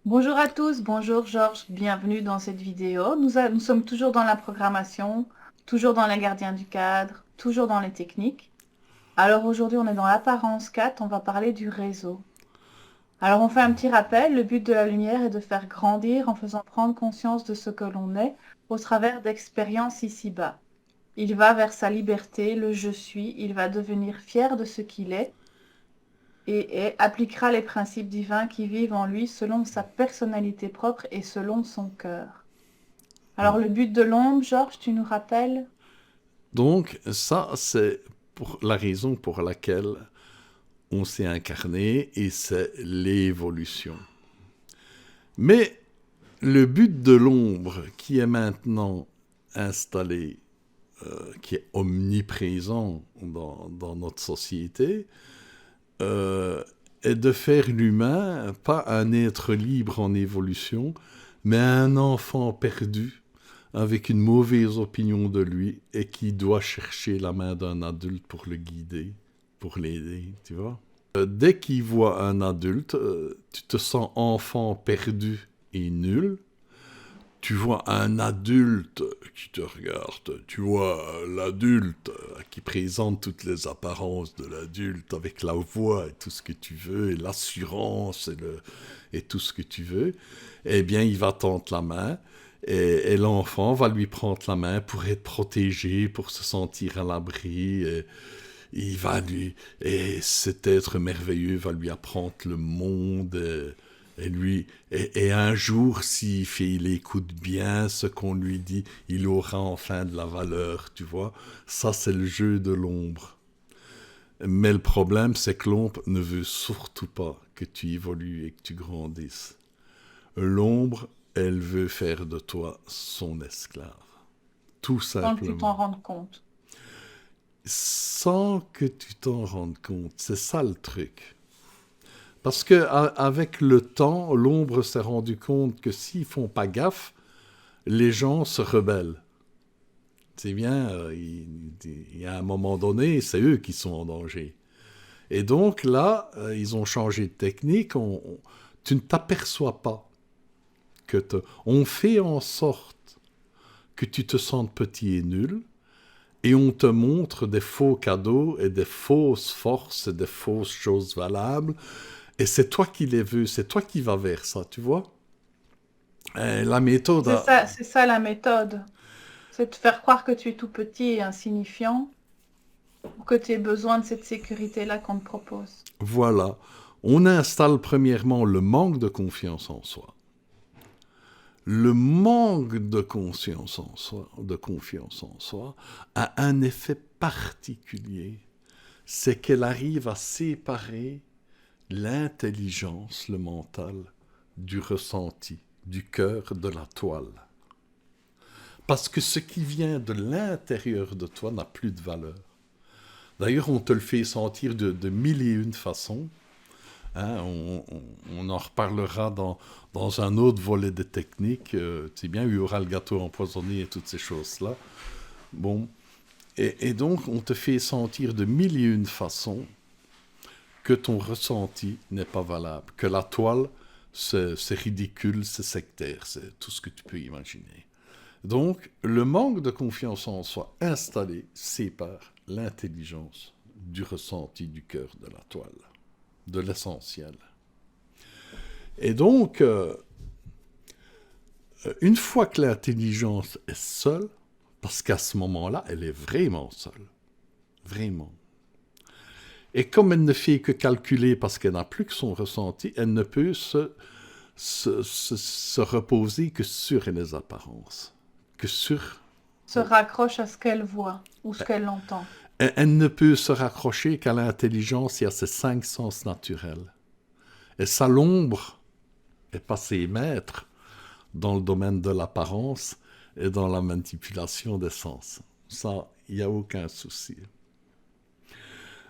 Bonjour à tous, bonjour Georges, bienvenue dans cette vidéo. Nous sommes toujours dans la programmation, toujours dans les gardiens du cadre, toujours dans les techniques. Alors aujourd'hui, on est dans l'apparence 4, on va parler du réseau. Alors on fait un petit rappel, le but de la lumière est de faire grandir en faisant prendre conscience de ce que l'on est au travers d'expériences ici-bas. Il va vers sa liberté, le je suis, il va devenir fier de ce qu'il est et appliquera les principes divins qui vivent en lui selon sa personnalité propre et selon son cœur. Alors le but de l'ombre, Georges, tu nous rappelles? Donc, ça, c'est pour la raison pour laquelle on s'est incarné et c'est l'évolution. Mais le but de l'ombre qui est maintenant installé, qui est omniprésent dans notre société, est de faire l'humain pas un être libre en évolution, mais un enfant perdu avec une mauvaise opinion de lui et qui doit chercher la main d'un adulte pour le guider, pour l'aider, tu vois. Dès qu'il voit un adulte, tu te sens enfant perdu et nul. Tu vois un adulte qui te regarde, tu vois l'adulte qui présente toutes les apparences de l'adulte avec la voix et tout ce que tu veux, et l'assurance et tout ce que tu veux, eh bien il va tendre la main et l'enfant va lui prendre la main pour être protégé, pour se sentir à l'abri. Et cet être merveilleux va lui apprendre le monde. Et un jour, il écoute bien ce qu'on lui dit, il aura enfin de la valeur, tu vois. Ça, c'est le jeu de l'ombre. Mais le problème, c'est que l'ombre ne veut surtout pas que tu évolues et que tu grandisses. L'ombre, elle veut faire de toi son esclave. Tout Sans que tu t'en simplement. rendes compte. Sans que tu t'en rendes compte. C'est ça le truc. Parce que avec le temps, l'ombre s'est rendu compte que s'ils font pas gaffe, les gens se rebellent. C'est bien, il y a un moment donné, c'est eux qui sont en danger. Et donc là, ils ont changé de technique. Tu ne t'aperçois pas on fait en sorte que tu te sentes petit et nul, et on te montre des faux cadeaux et des fausses forces et des fausses choses valables. Et c'est toi qui les veux, c'est toi qui vas vers ça, tu vois. La méthode C'est ça la méthode. C'est de faire croire que tu es tout petit et insignifiant ou que tu aies besoin de cette sécurité-là qu'on te propose. voilà. On installe premièrement le manque de confiance en soi. Le manque de confiance en soi a un effet particulier. C'est qu'elle arrive à séparer l'intelligence, le mental, du ressenti, du cœur, de la toile. Parce que ce qui vient de l'intérieur de toi n'a plus de valeur. D'ailleurs, on te le fait sentir de mille et une façons. Hein, on en reparlera dans un autre volet de techniques. C'est bien, il y aura le gâteau empoisonné et toutes ces choses-là. Bon. Et donc, on te fait sentir de mille et une façons que ton ressenti n'est pas valable, que la toile, c'est ridicule, c'est sectaire, c'est tout ce que tu peux imaginer. Donc, le manque de confiance en soi installé sépare l'intelligence du ressenti du cœur de la toile, de l'essentiel. Et donc, une fois que l'intelligence est seule, parce qu'à ce moment-là, elle est vraiment seule, vraiment. Et comme elle ne fait que calculer parce qu'elle n'a plus que son ressenti, elle ne peut se reposer que sur les apparences, que sur... Se raccroche à ce qu'elle voit ou ce qu'elle entend. Elle ne peut se raccrocher qu'à l'intelligence et à ses cinq sens naturels. Et ça, l'ombre est passée maître dans le domaine de l'apparence et dans la manipulation des sens. Ça, il n'y a aucun souci.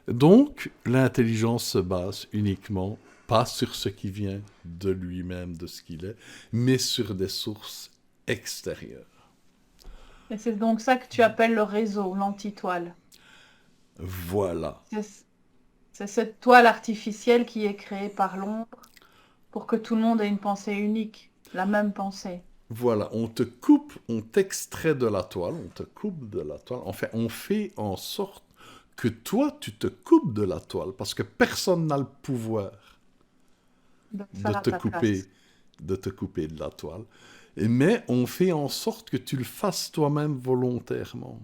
Donc, l'intelligence se base uniquement, pas sur ce qui vient de lui-même, de ce qu'il est, mais sur des sources extérieures. Et c'est donc ça que tu appelles le réseau, l'antitoile. Voilà. C'est c'est cette toile artificielle qui est créée par l'ombre Pour que tout le monde ait une pensée unique, la même pensée. Voilà, on te coupe, on t'extrait de la toile, on te coupe de la toile. Enfin, on fait en sorte que toi, tu te coupes de la toile, parce que personne n'a le pouvoir De le de faire à te ta couper, place. de la toile. Mais on fait en sorte que tu le fasses toi-même volontairement.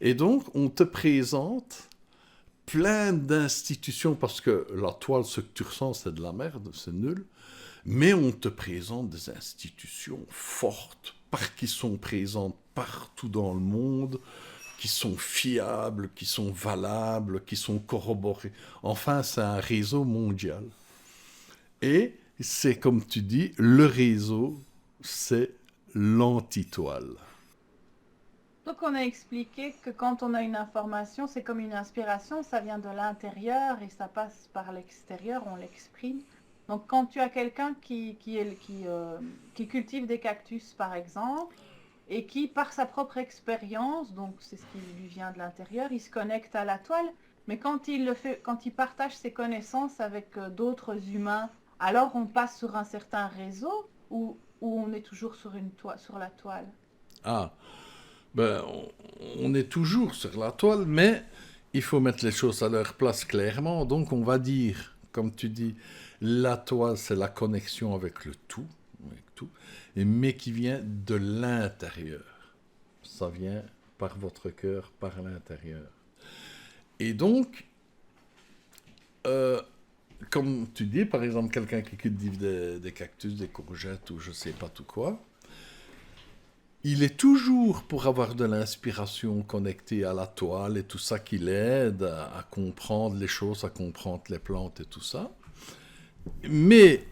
Et donc, on te présente plein d'institutions, parce que la toile, ce que tu ressens, c'est de la merde, c'est nul. Mais on te présente des institutions fortes, qui sont présentes partout dans le monde, qui sont fiables, qui sont valables, qui sont corroborées. Enfin, c'est un réseau mondial. Et c'est comme tu dis, le réseau, c'est l'antitoile. Donc on a expliqué que quand on a une information, c'est comme une inspiration, ça vient de l'intérieur et ça passe par l'extérieur, on l'exprime. Donc quand tu as quelqu'un qui cultive des cactus par exemple, et qui par sa propre expérience, donc c'est ce qui lui vient de l'intérieur, il se connecte à la toile, mais quand il le fait, quand il partage ses connaissances avec d'autres humains, alors on passe sur un certain réseau ou on est toujours sur sur la toile. Ah, ben, on est toujours sur la toile, mais il faut mettre les choses à leur place clairement. Donc on va dire, comme tu dis, la toile, c'est la connexion avec tout, mais qui vient de l'intérieur. Ça vient par votre cœur, par l'intérieur. Et donc, euh, comme tu dis, par exemple, quelqu'un qui cultive des cactus, des courgettes ou je sais pas tout quoi, il est toujours pour avoir de l'inspiration connectée à la toile et tout ça qui l'aide à comprendre les choses, à comprendre les plantes et tout ça. Mais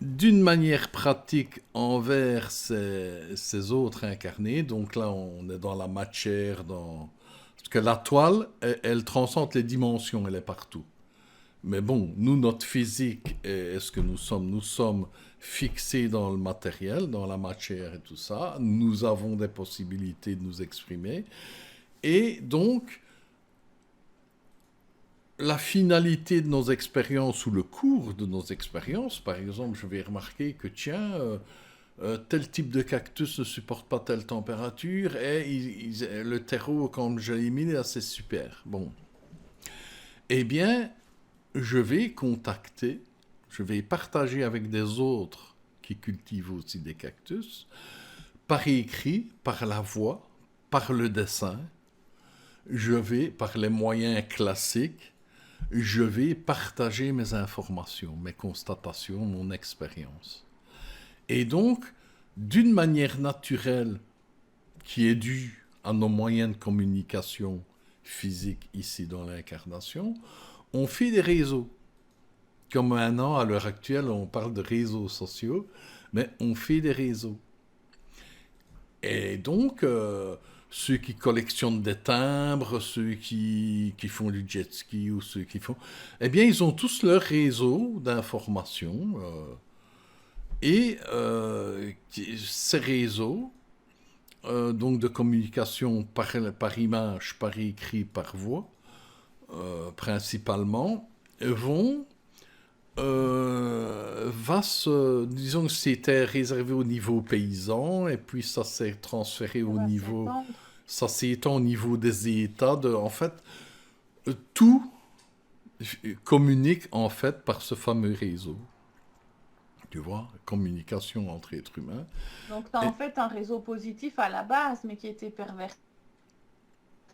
d'une manière pratique envers ces autres incarnés, donc là on est dans la matière, parce que la toile, elle transcende les dimensions, elle est partout. Mais bon, nous, notre physique, est ce que nous sommes fixés dans le matériel, dans la matière et tout ça. Nous avons des possibilités de nous exprimer. Et donc, la finalité de nos expériences ou le cours de nos expériences, par exemple, je vais remarquer que, tiens, tel type de cactus ne supporte pas telle température et le terreau, quand je l'ai mis, là, c'est super. Bon. Eh bien, je vais partager avec des autres qui cultivent aussi des cactus, par écrit, par la voix, par le dessin, par les moyens classiques, je vais partager mes informations, mes constatations, mon expérience. Et donc, d'une manière naturelle, qui est due à nos moyens de communication physique ici dans l'incarnation, on fait des réseaux. Comme maintenant, à l'heure actuelle, on parle de réseaux sociaux, mais on fait des réseaux. Et donc, ceux qui collectionnent des timbres, ceux qui font du jet ski ou ceux qui font... Eh bien, ils ont tous leur réseau d'information. Ces réseaux, donc de communication par image, par écrit, par voix, principalement, vont disons que c'était réservé au niveau paysan, et puis ça s'est transféré Ça au va niveau, s'étendre. ça s'est étendu au niveau des États. En fait, tout communique en fait par ce fameux réseau. Tu vois, communication entre êtres humains. Donc tu as Et en fait un réseau positif à la base, mais qui était perverti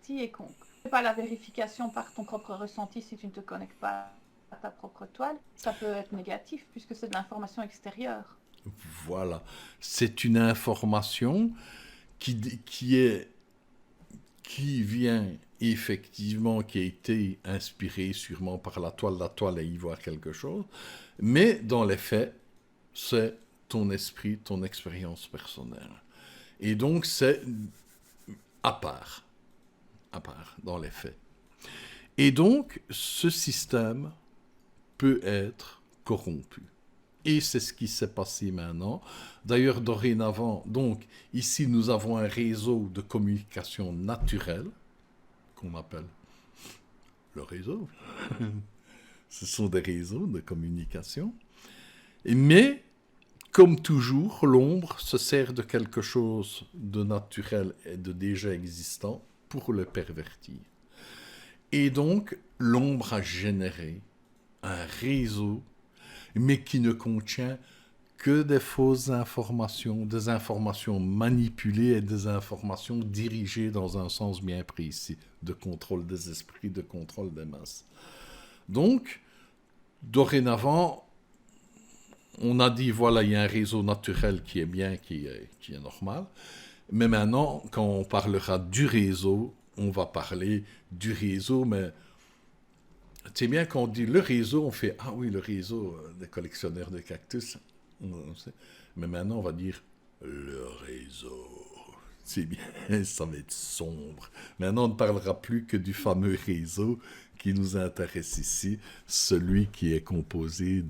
et qu'on ne fait pas la vérification par ton propre ressenti si tu ne te connectes pas à ta propre toile. Ça peut être négatif puisque c'est de l'information extérieure. voilà, c'est une information qui est qui vient effectivement, qui a été inspiré sûrement par la toile à y voir quelque chose, mais dans les faits, c'est ton esprit, ton expérience personnelle. Et donc c'est à part, dans les faits. Et donc ce système peut être corrompu. Et c'est ce qui s'est passé maintenant. D'ailleurs, dorénavant, donc, ici, nous avons un réseau de communication naturelle, qu'on appelle le réseau. Ce sont des réseaux de communication. Mais, comme toujours, l'ombre se sert de quelque chose de naturel et de déjà existant pour le pervertir. Et donc, l'ombre a généré un réseau, mais qui ne contient que des fausses informations, des informations manipulées et des informations dirigées dans un sens bien précis, de contrôle des esprits, de contrôle des masses. Donc, dorénavant, on a dit, voilà, il y a un réseau naturel qui est bien, qui est normal. Mais maintenant, quand on parlera du réseau, on va parler du réseau, mais c'est bien qu'on dit le réseau, on fait, ah oui, le réseau des collectionneurs de cactus. Mais maintenant, on va dire le réseau. C'est bien, ça va être sombre. Maintenant, on ne parlera plus que du fameux réseau qui nous intéresse ici, celui qui est composé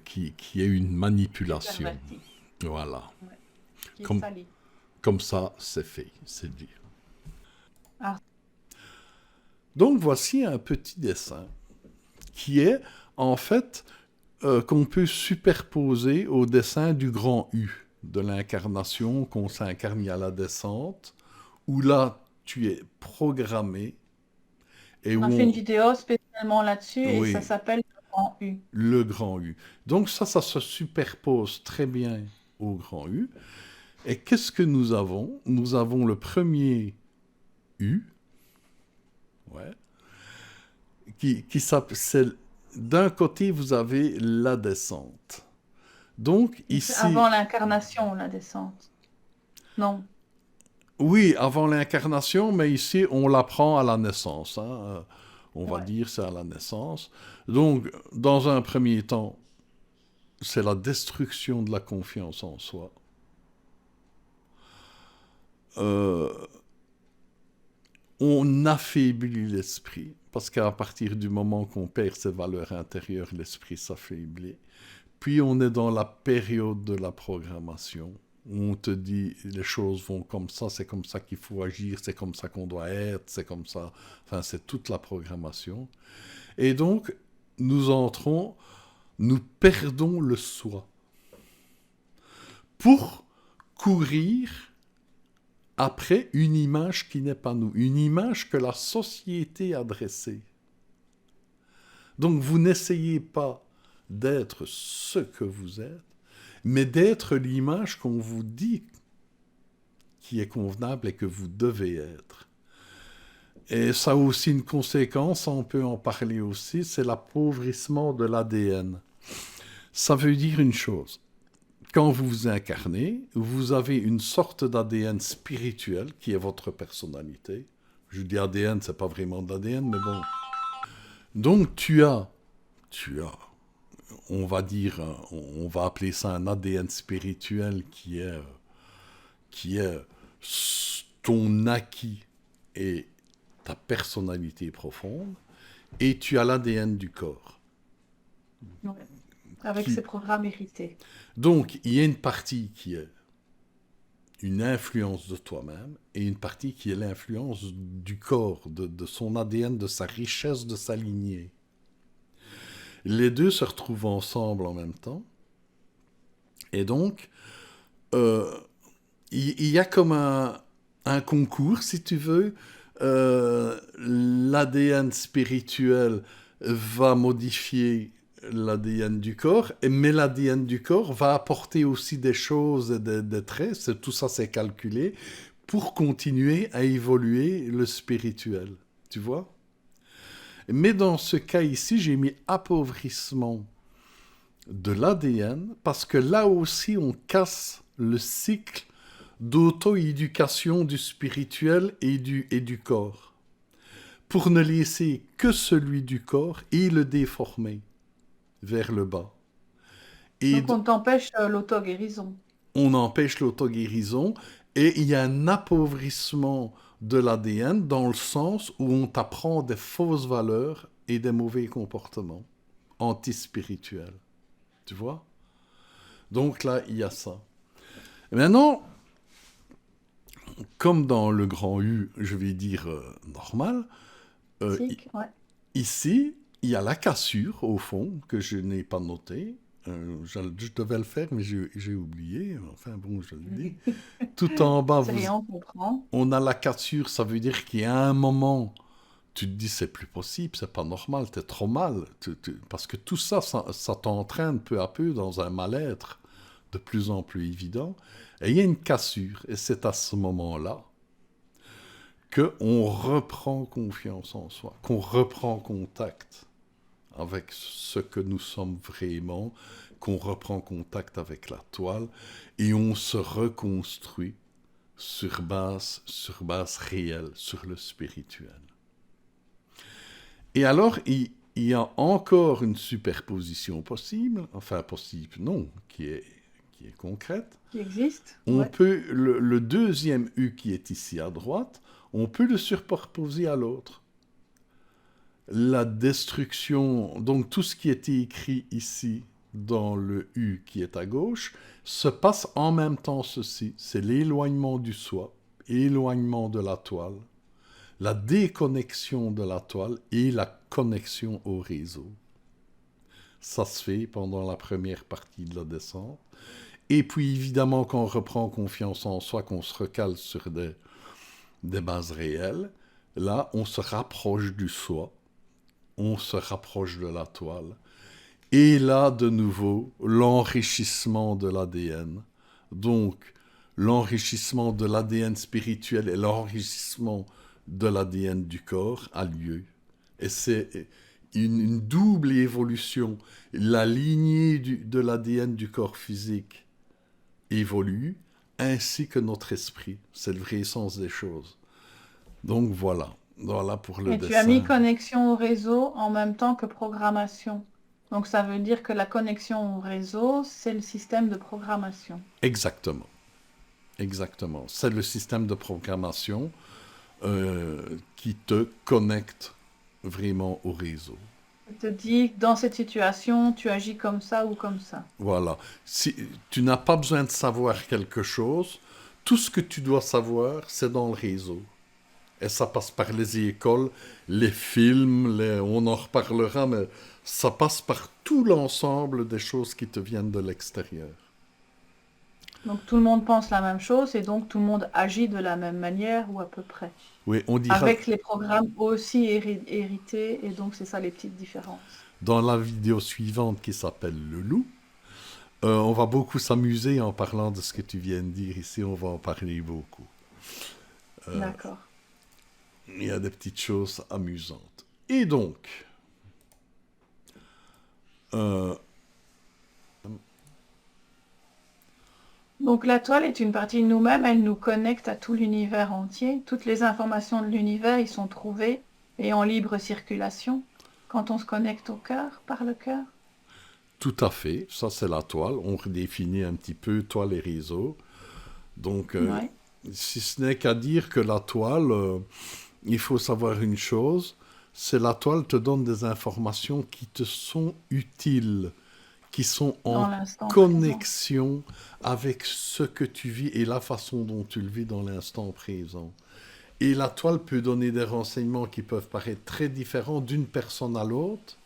qui est une manipulation. Perverti. Voilà. Ouais. Qui est Comme, sali. comme ça, c'est fait, c'est dit. Ah. Donc, voici un petit dessin qui est, en fait, qu'on peut superposer au dessin du grand U, de l'incarnation, qu'on s'incarne à la descente, où là, tu es programmé. Et On a fait une vidéo spécialement là-dessus et ça Oui, s'appelle le grand U. le grand U. Donc ça se superpose très bien au grand U. Et qu'est-ce que nous avons? Nous avons le premier U, ouais, qui s'appelle... D'un côté, vous avez la descente. Donc Mais c'est ici, avant l'incarnation, la descente. Non. oui, avant l'incarnation, mais ici, on l'apprend à la naissance. Hein. On va Ouais. dire c'est à la naissance. Donc, dans un premier temps, c'est la destruction de la confiance en soi. Euh, on affaiblit l'esprit, parce qu'à partir du moment qu'on perd ses valeurs intérieures, l'esprit s'affaiblit. Puis on est dans la période de la programmation, où on te dit les choses vont comme ça, c'est comme ça qu'il faut agir, c'est comme ça qu'on doit être, c'est comme ça, enfin c'est toute la programmation. Et donc, nous perdons le soi pour courir après une image qui n'est pas nous, une image que la société a dressée. Donc vous n'essayez pas d'être ce que vous êtes, mais d'être l'image qu'on vous dit qui est convenable et que vous devez être. Et ça a aussi une conséquence, on peut en parler aussi, c'est l'appauvrissement de l'ADN. Ça veut dire une chose. Quand vous vous incarnez, vous avez une sorte d'ADN spirituel qui est votre personnalité. Je dis ADN, c'est pas vraiment de l'ADN, mais bon. Donc tu as, on va dire, on va appeler ça un ADN spirituel qui est ton acquis et ta personnalité profonde, et tu as l'ADN du corps. Ouais. Avec Qui- ses programmes hérités. Donc, il y a une partie qui est une influence de toi-même et une partie qui est l'influence du corps, de son ADN, de sa richesse, de sa lignée. Les deux se retrouvent ensemble en même temps. Et donc, il y a comme un concours, si tu veux. L'ADN spirituel va modifier l'ADN du corps, mais l'ADN du corps va apporter aussi des choses, des traits, tout ça c'est calculé, pour continuer à évoluer le spirituel. Tu vois? Mais dans ce cas ici, j'ai mis appauvrissement de l'ADN, parce que là aussi on casse le cycle d'auto-éducation du spirituel et du corps, pour ne laisser que celui du corps et le déformer vers le bas. Et Donc on t'empêche l'auto-guérison. on empêche l'auto-guérison et il y a un appauvrissement de l'ADN dans le sens où on t'apprend des fausses valeurs et des mauvais comportements antispirituels. Tu vois? Donc là, il y a ça. Et maintenant, comme dans le grand U, je vais dire normal, Tic, ouais. ici, il y a la cassure, au fond, que je n'ai pas notée, Je devais le faire, mais j'ai oublié. Enfin bon, je le dis. Tout en bas, Ça y est, on comprend. on a la cassure. Ça veut dire qu'il y a un moment, tu te dis, c'est plus possible, c'est pas normal, t'es trop mal. Parce que tout ça, ça t'entraîne peu à peu dans un mal-être de plus en plus évident. Et il y a une cassure. Et c'est à ce moment-là qu'on reprend confiance en soi, qu'on reprend contact avec ce que nous sommes vraiment, qu'on reprend contact avec la toile, et on se reconstruit sur base réelle, sur le spirituel. Et alors, il y a encore une superposition possible, enfin possible, non, qui est concrète. Qui existe. On Ouais. peut, le deuxième U qui est ici à droite, on peut le superposer à l'autre. La destruction, donc tout ce qui était écrit ici dans le U qui est à gauche, se passe en même temps ceci. C'est l'éloignement du soi, éloignement de la toile, la déconnexion de la toile et la connexion au réseau. Ça se fait pendant la première partie de la descente. Et puis évidemment, quand on reprend confiance en soi, qu'on se recale sur des bases réelles, là, on se rapproche du soi, on se rapproche de la toile. Et là, de nouveau, l'enrichissement de l'ADN. Donc, l'enrichissement de l'ADN spirituel et l'enrichissement de l'ADN du corps a lieu. Et c'est une double évolution. La lignée de l'ADN du corps physique évolue, ainsi que notre esprit. C'est le vrai sens des choses. Donc voilà. Voilà pour le Et dessin. tu as mis connexion au réseau en même temps que programmation. Donc ça veut dire que la connexion au réseau, c'est le système de programmation. Exactement. Exactement. C'est le système de programmation qui te connecte vraiment au réseau. Il te dit, dans cette situation, tu agis comme ça ou comme ça. Voilà. Si tu n'as pas besoin de savoir quelque chose, tout ce que tu dois savoir, c'est dans le réseau. Et ça passe par les écoles, les films, on en reparlera, mais ça passe par tout l'ensemble des choses qui te viennent de l'extérieur. Donc tout le monde pense la même chose et donc tout le monde agit de la même manière ou à peu près. Oui, on dira Avec les programmes aussi hérités et donc c'est ça les petites différences. dans la vidéo suivante qui s'appelle Le Loup, on va beaucoup s'amuser en parlant de ce que tu viens de dire ici, on va en parler beaucoup. D'accord. Il y a des petites choses amusantes. Et donc, Donc la toile est une partie de nous-mêmes, elle nous connecte à tout l'univers entier. Toutes les informations de l'univers y sont trouvées et en libre circulation quand on se connecte au cœur, par le cœur. tout à fait, ça c'est la toile. On redéfinit un petit peu toile et réseau. Donc, Ouais. si ce n'est qu'à dire que la toile, il faut savoir une chose, c'est la toile te donne des informations qui te sont utiles, qui sont Dans en l'instant présent. connexion avec ce que tu vis et la façon dont tu le vis dans l'instant présent. Et la toile peut donner des renseignements qui peuvent paraître très différents d'une personne à l'autre,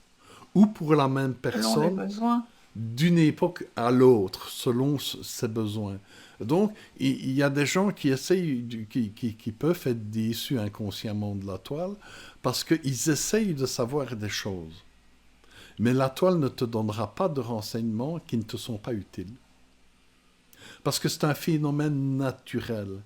ou pour la même Selon les personne, besoins. d'une époque à l'autre, selon ses besoins. Donc, il y a des gens qui essayent, qui peuvent être déçus inconsciemment de la toile, parce qu'ils essayent de savoir des choses. Mais la toile ne te donnera pas de renseignements qui ne te sont pas utiles. Parce que c'est un phénomène naturel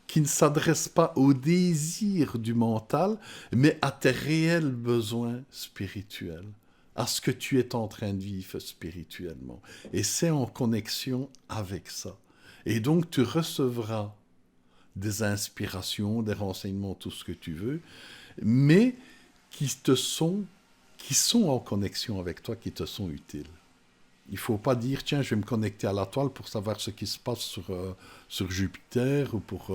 qui ne s'adresse pas au désir du mental, mais à tes réels besoins spirituels, à ce que tu es en train de vivre spirituellement. Et c'est en connexion avec ça. Et donc tu recevras des inspirations, des renseignements, tout ce que tu veux, mais qui sont en connexion avec toi, qui te sont utiles. Il ne faut pas dire, tiens, je vais me connecter à la toile pour savoir ce qui se passe sur Jupiter ou pour...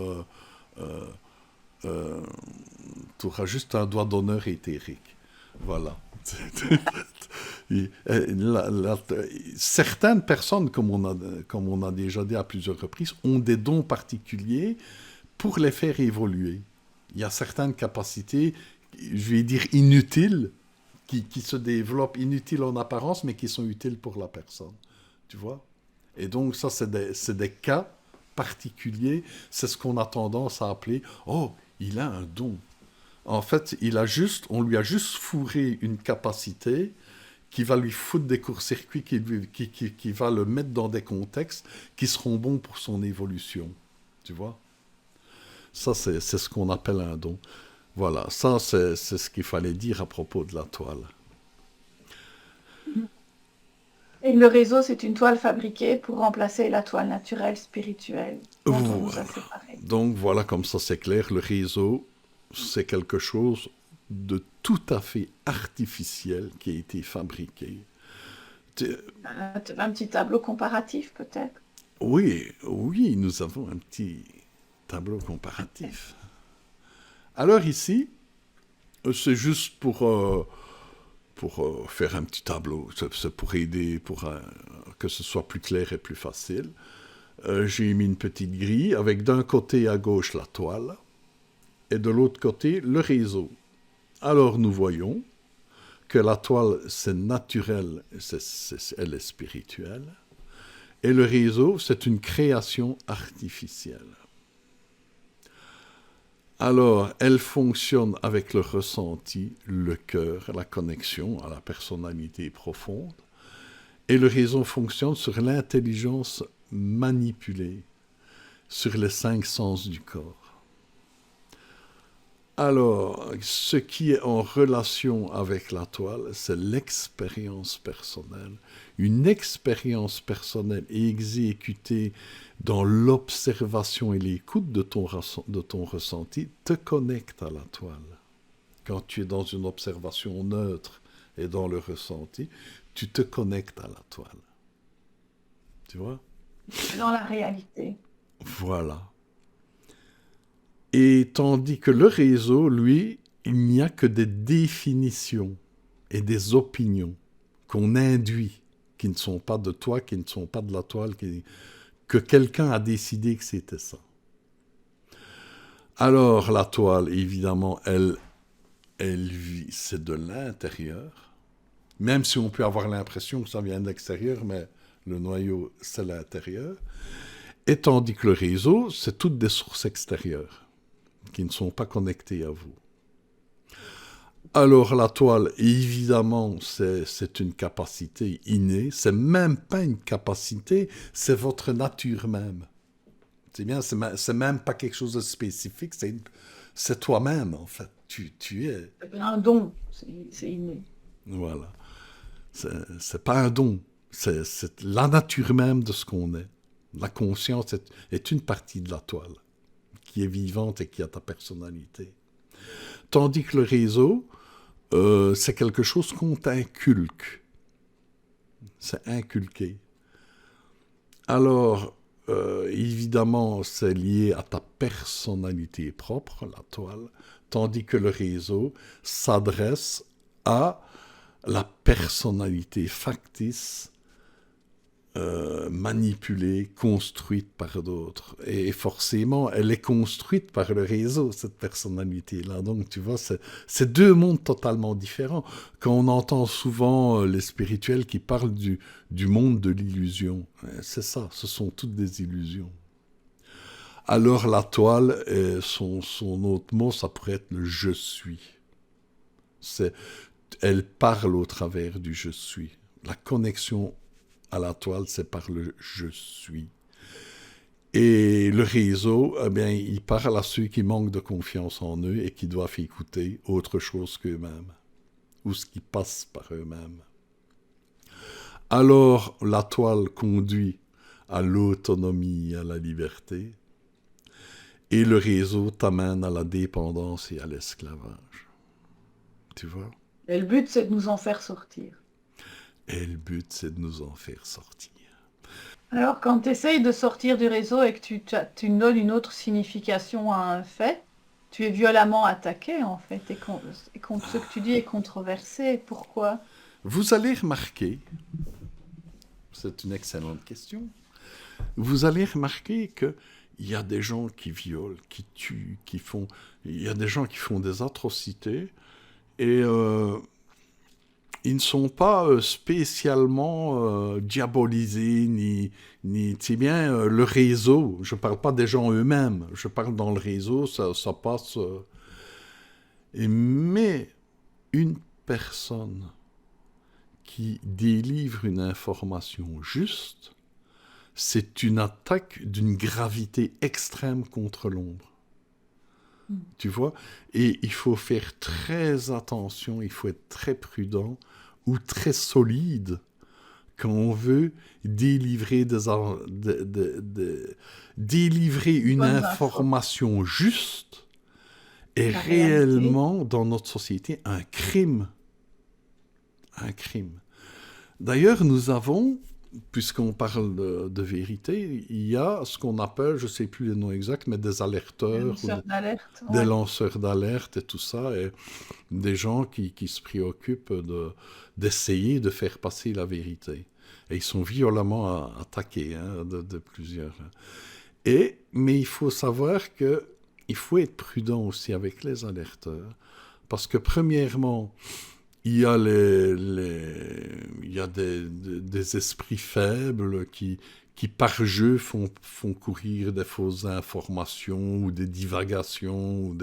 tu auras juste un doigt d'honneur éthérique. Voilà. Certaines personnes, comme on a déjà dit à plusieurs reprises, ont des dons particuliers pour les faire évoluer. Il y a certaines capacités, je vais dire inutiles, qui se développent inutiles en apparence, mais qui sont utiles pour la personne. Tu vois? Et donc, ça, c'est des cas particuliers. C'est ce qu'on a tendance à appeler « Oh, il a un don ». En fait, on lui a juste fourré une capacité qui va lui foutre des courts-circuits, qui va le mettre dans des contextes qui seront bons pour son évolution. Tu vois? Ça, c'est ce qu'on appelle un don. Voilà, ça, c'est ce qu'il fallait dire à propos de la toile. Et le réseau, c'est une toile fabriquée pour remplacer la toile naturelle, spirituelle, dont on nous a Voilà. séparés. Donc, voilà, comme ça, c'est clair. Le réseau, c'est quelque chose de tout à fait artificiel qui a été fabriqué. Un petit tableau comparatif, peut-être. Oui, oui, nous avons un petit tableau comparatif. Alors ici, c'est juste pour faire un petit tableau, c'est pour aider, que ce soit plus clair et plus facile. J'ai mis une petite grille avec d'un côté à gauche la toile et de l'autre côté le réseau. Alors nous voyons que la toile c'est naturel, elle est spirituelle, et le réseau c'est une création artificielle. Alors, elle fonctionne avec le ressenti, le cœur, la connexion à la personnalité profonde. Et le réseau fonctionne sur l'intelligence manipulée, sur les 5 sens du corps. Alors, ce qui est en relation avec la toile, c'est l'expérience personnelle. Une expérience personnelle exécutée dans l'observation et l'écoute de ton ressenti te connecte à la toile. Quand tu es dans une observation neutre et dans le ressenti, tu te connectes à la toile. Tu vois? Dans la réalité. Voilà. Et tandis que le réseau, lui, il n'y a que des définitions et des opinions qu'on induit, qui ne sont pas de toi, qui ne sont pas de la toile, que quelqu'un a décidé que c'était ça. Alors la toile, évidemment, elle vit, c'est de l'intérieur, même si on peut avoir l'impression que ça vient de l'extérieur, mais le noyau, c'est l'intérieur. Et tandis que le réseau, c'est toutes des sources extérieures qui ne sont pas connectés à vous. Alors la toile, évidemment, c'est une capacité innée, c'est même pas une capacité, c'est votre nature même. C'est bien, c'est même pas quelque chose de spécifique, c'est toi-même en fait, tu es. C'est un don, c'est inné. Voilà. C'est pas un don, c'est la nature même de ce qu'on est. La conscience est une partie de la toile qui est vivante et qui a ta personnalité. Tandis que le réseau, c'est quelque chose qu'on t'inculque. C'est inculqué. Alors, évidemment, c'est lié à ta personnalité propre, la toile, tandis que le réseau s'adresse à la personnalité factice, manipulée, construite par d'autres. Et forcément, elle est construite par le réseau, cette personnalité-là. Donc, tu vois, c'est deux mondes totalement différents. Quand on entend souvent les spirituels qui parlent du monde de l'illusion, c'est ça, ce sont toutes des illusions. Alors, la toile, son autre mot, ça pourrait être le « je suis ». Elle parle au travers du « je suis ». La connexion à la toile, c'est par le « je suis ». Et le réseau, eh bien, il parle à ceux qui manquent de confiance en eux et qui doivent écouter autre chose qu'eux-mêmes, ou ce qui passe par eux-mêmes. Alors, la toile conduit à l'autonomie, à la liberté, et le réseau t'amène à la dépendance et à l'esclavage. Tu vois? Et le but, c'est de nous en faire sortir. Et le but, c'est de nous en faire sortir. Alors, quand tu essayes de sortir du réseau et que tu donnes une autre signification à un fait, tu es violemment attaqué, en fait, et ce que tu dis est controversé. Pourquoi? Vous allez remarquer, c'est une excellente question, vous allez remarquer qu'il y a des gens qui violent, qui tuent, il y a des gens qui font des atrocités, et ils ne sont pas spécialement diabolisés, ni tu sais bien, le réseau. Je ne parle pas des gens eux-mêmes, je parle dans le réseau, ça passe. Mais une personne qui délivre une information juste, c'est une attaque d'une gravité extrême contre l'ombre. Tu vois? Et il faut faire très attention, il faut être très prudent ou très solide quand on veut délivrer, délivrer une Bonnes infos. information juste est La réalité. réellement, dans notre société, un crime. Un crime. D'ailleurs, nous avons, puisqu'on parle de vérité, il y a ce qu'on appelle, je ne sais plus les noms exacts, mais des Les alerteurs, lanceurs d'alerte. des Ouais. lanceurs d'alerte et tout ça, et des gens qui se préoccupent d'essayer de faire passer la vérité. Et ils sont violemment attaqués de plusieurs. Mais il faut savoir que il faut être prudent aussi avec les alerteurs, parce que premièrement, il y a, il y a des esprits faibles qui par jeu font courir des fausses informations ou des divagations.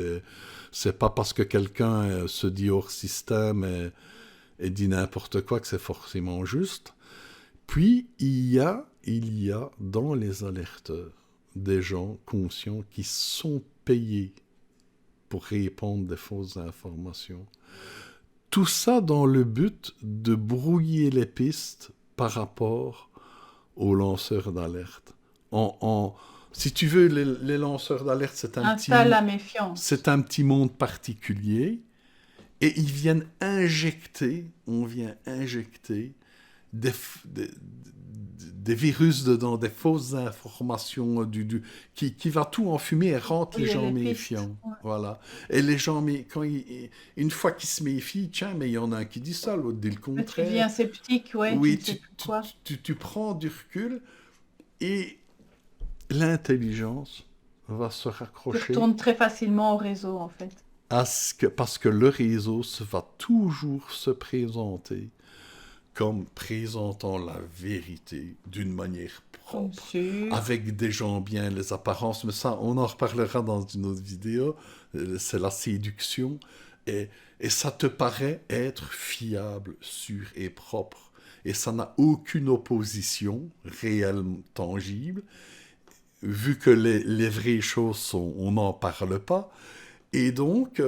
C'est pas parce que quelqu'un se dit hors système et dit n'importe quoi que c'est forcément juste. Puis, il y a dans les alerteurs des gens conscients qui sont payés pour répandre des fausses informations. Tout ça dans le but de brouiller les pistes par rapport aux lanceurs d'alerte. Si tu veux, les lanceurs d'alerte, Installe la méfiance. c'est un petit monde particulier, et ils viennent on vient injecter des virus dedans, des fausses informations, qui va tout enfumer et rendre Oui, les gens les pistes. méfiants. Ouais. Voilà. Et les gens, une fois qu'ils se méfient, tiens, mais il y en a un qui dit ça, l'autre dit le Tu contraire. deviens sceptique, ouais, Oui, tu ne sais plus quoi. tu prends du recul et l'intelligence va se Tu raccrocher retournes très facilement au réseau, en fait. parce que le réseau va toujours se présenter comme présentant la vérité d'une manière Comme propre, sûr. avec des gens bien, les apparences, mais ça, on en reparlera dans une autre vidéo, c'est la séduction, et ça te paraît être fiable, sûr et propre, et ça n'a aucune opposition réelle, tangible, vu que les vraies choses sont, on n'en parle pas, et donc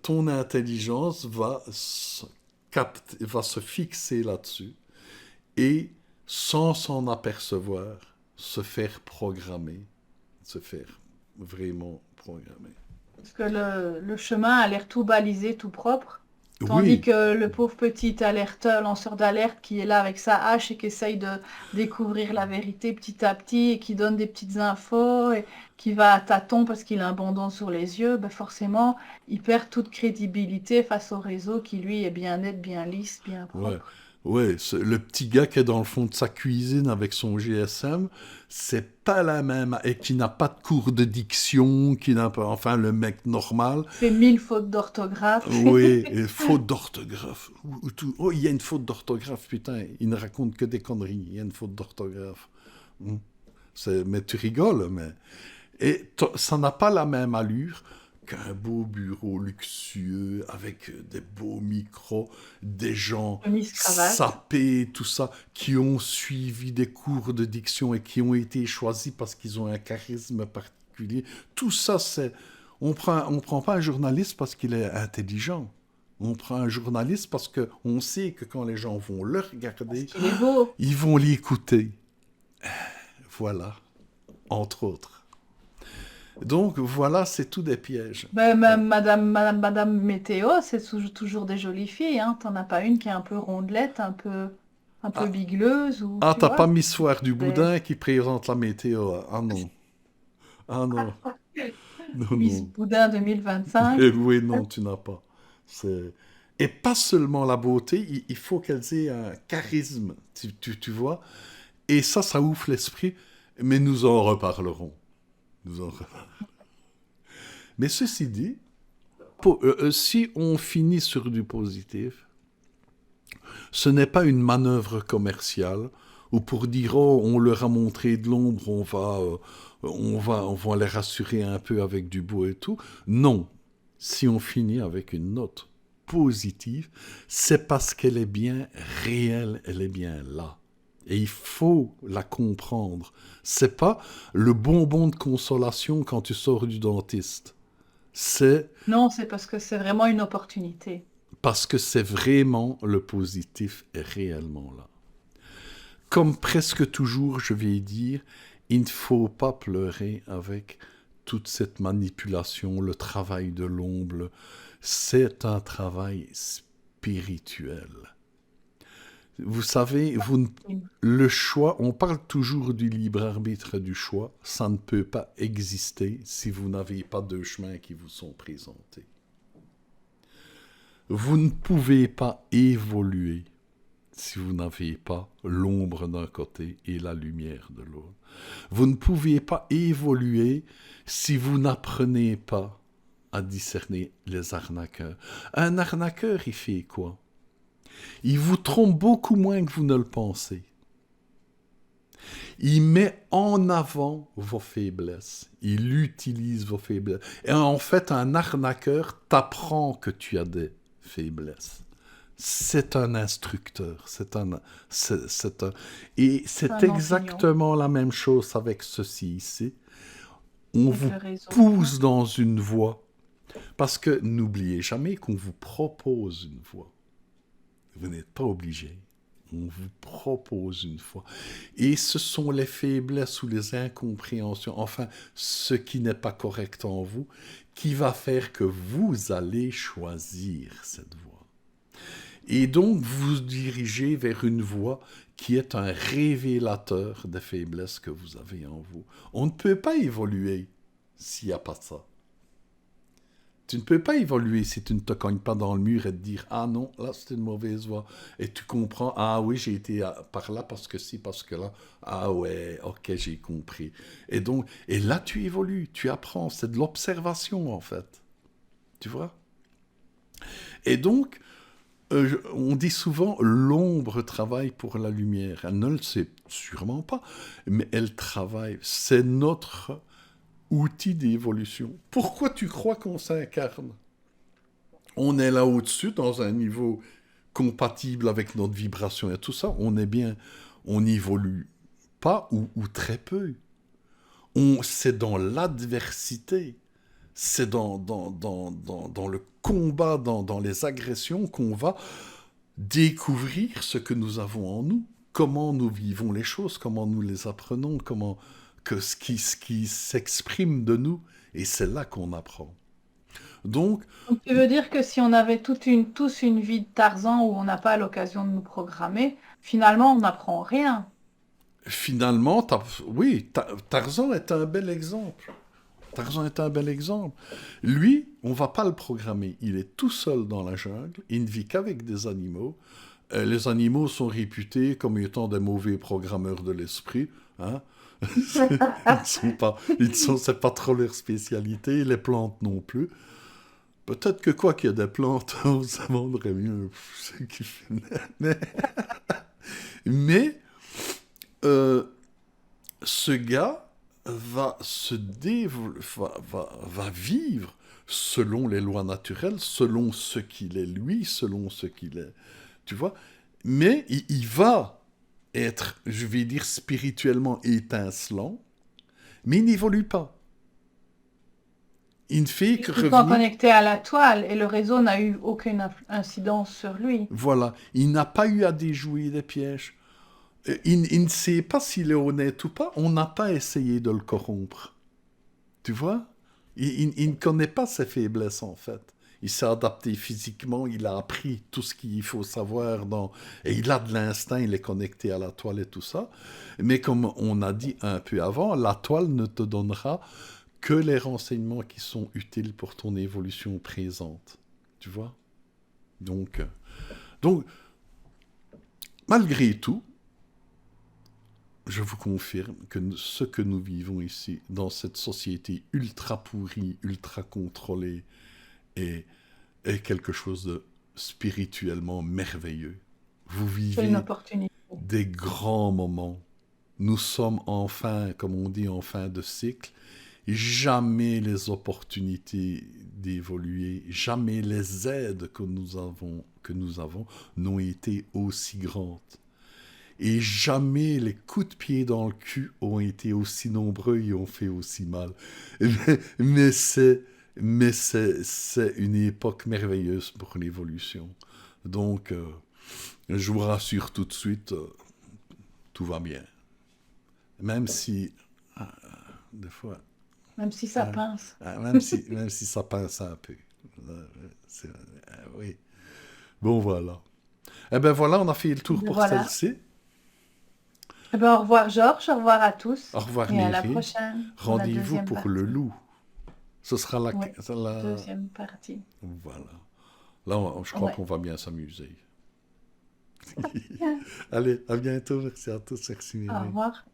ton intelligence va se fixer là-dessus et, sans s'en apercevoir, se faire programmer, se faire vraiment programmer. Parce que le chemin a l'air tout balisé, tout propre. Tandis Oui, que le pauvre petit alerteur, lanceur d'alerte qui est là avec sa hache et qui essaye de découvrir la vérité petit à petit et qui donne des petites infos et qui va à tâtons parce qu'il a un bandon sur les yeux, ben forcément, il perd toute crédibilité face au réseau qui, lui, est bien net, bien lisse, bien ouais. propre. Ouais, le petit gars qui est dans le fond de sa cuisine avec son GSM, c'est pas la même, et qui n'a pas de cours de diction, qui n'a pas, enfin, le mec normal. Fait 1000 fautes d'orthographe. Oui, et faute d'orthographe. Oh, il y a une faute d'orthographe, putain, il ne raconte que des conneries, il y a une faute d'orthographe. Mais tu rigoles, mais... Et ça n'a pas la même allure qu'un beau bureau luxueux avec des beaux micros, des gens Chemise, cravate. sapés, tout ça, qui ont suivi des cours de diction et qui ont été choisis parce qu'ils ont un charisme particulier. Tout ça, c'est... on prend pas un journaliste parce qu'il est intelligent. On prend un journaliste parce qu'on sait que quand les gens vont le Parce regarder, qu'il est beau. ils vont l'écouter. Voilà, entre autres. Donc voilà, c'est tout des pièges. Ben, même Madame Météo, c'est toujours des jolies filles, hein. T'en as pas une qui est un peu rondelette, un peu Ah, bigleuse, ou tu t'as pas vois. mis Soir du C'est Boudin qui présente la météo. Ah non. Ah non. Non, Miss non. Boudin 2025. Oui, non, tu n'as pas. C'est... Et pas seulement la beauté, il faut qu'elles aient un charisme, tu vois. Et ça ouvre l'esprit, mais nous en reparlerons. Nous en reparlerons. Mais ceci dit, si on finit sur du positif, Ce n'est pas une manœuvre commerciale ou pour dire oh, on leur a montré de l'ombre, on va les rassurer un peu avec du beau et tout. Non, si on finit avec une note positive, c'est parce qu'elle est bien réelle, elle est bien là. Et il faut la comprendre. C'est pas le bonbon de consolation quand tu sors du dentiste. C'est Non, c'est parce que c'est vraiment une opportunité. parce que c'est vraiment le positif est réellement là. Comme presque toujours, je vais dire, il ne faut pas pleurer avec toute cette manipulation, le travail de l'ombre. C'est un travail spirituel. Vous savez, le choix, on parle toujours du libre arbitre du choix, ça ne peut pas exister si vous n'avez pas deux chemins qui vous sont présentés. Vous ne pouvez pas évoluer si vous n'avez pas l'ombre d'un côté et la lumière de l'autre. Vous ne pouvez pas évoluer si vous n'apprenez pas à discerner les arnaqueurs. Un arnaqueur, il fait quoi? Il vous trompe beaucoup moins que vous ne le pensez. Il met en avant vos faiblesses. Il utilise vos faiblesses. Et en fait, un arnaqueur t'apprend que tu as des faiblesses. C'est un instructeur. Et c'est exactement la même chose avec ceci ici. On vous pousse dans une voie. Parce que n'oubliez jamais qu'on vous propose une voie. Vous n'êtes pas obligé. On vous propose une fois. Et ce sont les faiblesses ou les incompréhensions, enfin, ce qui n'est pas correct en vous, qui va faire que vous allez choisir cette voie. Et donc, vous dirigez vers une voie qui est un révélateur des faiblesses que vous avez en vous. On ne peut pas évoluer s'il n'y a pas ça. Tu ne peux pas évoluer si tu ne te cognes pas dans le mur et te dire « Ah non, là c'est une mauvaise voie. » Et tu comprends « Ah oui, j'ai été par là parce que si, parce que là. Ah ouais, ok, j'ai compris. » Et donc, et là tu évolues, tu apprends. C'est de l'observation en fait. Tu vois? Et donc, on dit souvent « L'ombre travaille pour la lumière. » Elle ne le sait sûrement pas, mais elle travaille. C'est notre outil d'évolution. Pourquoi tu crois qu'on s'incarne? On est là au-dessus, dans un niveau compatible avec notre vibration et tout ça. On est bien, on n'évolue pas ou très peu. C'est dans l'adversité, c'est dans le combat, dans les agressions qu'on va découvrir ce que nous avons en nous, comment nous vivons les choses, comment nous les apprenons, ce qui s'exprime de nous, et c'est là qu'on apprend. Donc, tu veux dire que si on avait tous une vie de Tarzan où on n'a pas l'occasion de nous programmer, finalement on n'apprend rien. Finalement, oui, Tarzan est un bel exemple. Tarzan est un bel exemple. Lui, on ne va pas le programmer. Il est tout seul dans la jungle, il ne vit qu'avec des animaux. Les animaux sont réputés comme étant des mauvais programmeurs de l'esprit, hein. C'est pas trop leur spécialité, les plantes non plus. Peut-être que quoi qu'il y a des plantes, on se vendrait mieux ce qui fait. Mais ce gars va va vivre selon les lois naturelles, selon ce qu'il est lui, selon ce qu'il est. Tu vois? Mais il va être, je vais dire, spirituellement étincelant, mais il n'évolue pas. Il ne fait que revenir... connecté à la toile et le réseau n'a eu aucune incidence sur lui. Voilà, il n'a pas eu à déjouer des pièges. Il ne sait pas s'il est honnête ou pas, on n'a pas essayé de le corrompre. Tu vois? Il ne connaît pas ses faiblesses en fait. Il s'est adapté physiquement, il a appris tout ce qu'il faut savoir, et il a de l'instinct, il est connecté à la toile et tout ça. Mais comme on a dit un peu avant, la toile ne te donnera que les renseignements qui sont utiles pour ton évolution présente. Tu vois? Donc, malgré tout, je vous confirme que ce que nous vivons ici, dans cette société ultra pourrie, ultra contrôlée, est quelque chose de spirituellement merveilleux. Vous C'est une vivez opportunité. des grands moments. Nous sommes enfin, comme on dit, en fin de cycle. Et jamais les opportunités d'évoluer, jamais les aides que nous avons n'ont été aussi grandes. Et jamais les coups de pied dans le cul ont été aussi nombreux et ont fait aussi mal. Mais c'est une époque merveilleuse pour l'évolution. Donc, je vous rassure tout de suite, tout va bien. Même si, des fois, Même si ça pince. même si ça pince un peu. Oui. Bon, voilà. Eh ben voilà, on a fait le tour Ben pour voilà. celle-ci. Eh ben, au revoir Georges, au revoir à tous Au revoir, et à la Mary. prochaine pour la Rendez-vous deuxième pour le partie. loup. Ce sera la... Oui, la- deuxième partie. Voilà. Là, je crois Ouais. qu'on va bien s'amuser. Bien. Allez, à bientôt. Merci à tous. Merci, Au Mary. revoir.